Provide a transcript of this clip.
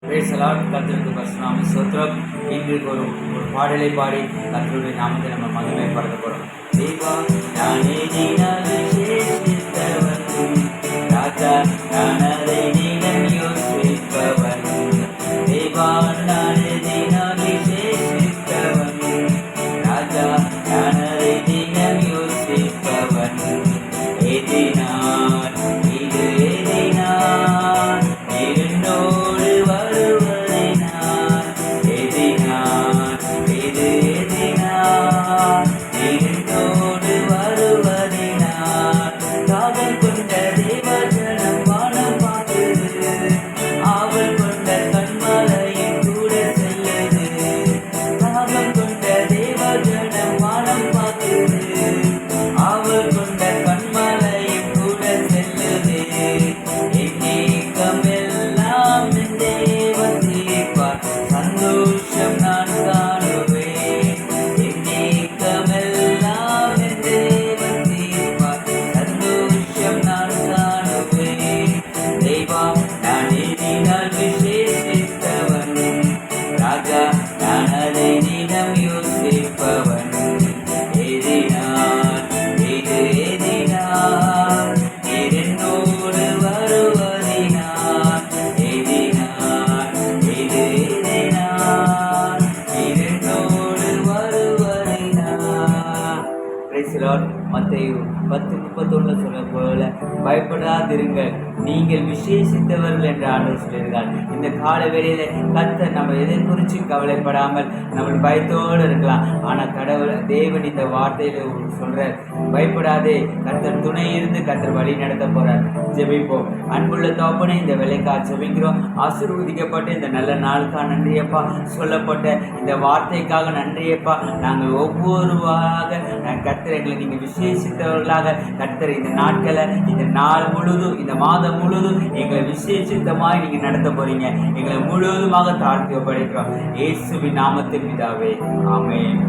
கர்த்தருக்கு பரிசுநாம ஸ்தோத்திரம். இன்றைக்கு ஒரு பாடலை பாடி கர்த்தருடைய நாமத்தை நம்ம மகிமைப்படுத்த போறோம். தேவா நானே தினம் விசேஷித்தவன், ராஜா நான் அதை தினம் யோசிப்பவன். தேவா நானே தினம் விசேஷித்தவன், ராஜா நான் அதை தினம் யோசிப்பவன். எதினான் இது எதினான் என்னோடு வருவதை நான், எதினான் இது எதினான் என்னோடு வருவதை நான். காதல் கொண்ட தேவஜனம் வானம் பார்க்குது, ஆவல் கொண்ட கண்மலையும் கூட செல்லுது. காதல் கொண்ட தேவஜனம் வானம் பார்க்குது, ஆவல் கொண்ட கண்மலையும் கூட செல்லுது. என் ஏக்கமெல்லாம் என் தேவன் தீர்ப்பார், சந்தோஷம் நான் காணுவேன். என் ஏக்கமெல்லாம் என் தேவன் தீர்ப்பார், சந்தோஷம் நான் காணுவேன். தேவா நான் எதினால் விசேஷித்தவன், ராஜா நான் அதை தினம் யோசிப்பவன். எதினான் இது எதினான் என்னோடு வருவதை நான், எதினான் இது எதினான் என்னோடு வருவதை நான். Praise the Lord. மத்தேயு 10:31 சொல்ல போல, பயப்படாதிருங்கள், நீங்கள் விசேஷித்தவர்கள் என்று ஆண்டவர் சொல்லியிருக்கார். இந்த கால வேளையில கர்த்தர் நம்ம எதை குறித்து கவலைப்படாமல் நம்ம பயத்தோடு இருக்கலாம். ஆனால் கடவுள் தேவன் இந்த வார்த்தையில சொல்ற, பயப்படாதே, கர்த்தர் துணை இருந்து கர்த்தர் வழி நடத்த போறார். ஜெபிப்போம். அன்புள்ள தகப்பனே, இந்த வேலைக்காக ஜெபிக்கிறோம். ஆசீர்வதிக்கப்பட்ட இந்த நல்ல நாளுக்காக நன்றியப்பா, சொல்லப்பட்ட இந்த வார்த்தைக்காக நன்றியப்பா. நாங்கள் ஒவ்வொருவராக கர்த்தர் எங்களை நீங்க விசேஷித்தவர்களாக கர்த்தர் இந்த நாட்களை, இந்த நாள் முழுதும், இந்த மாதம் முழுதும் எங்களை விசேஷித்தமாய் நீங்க நடத்த போறீங்க. எங்களை முழுவதுமாக தாழ்த்தி ஒப்படைக்கிறோம். இயேசுவின் நாமத்தில் பிதாவே, ஆமென்.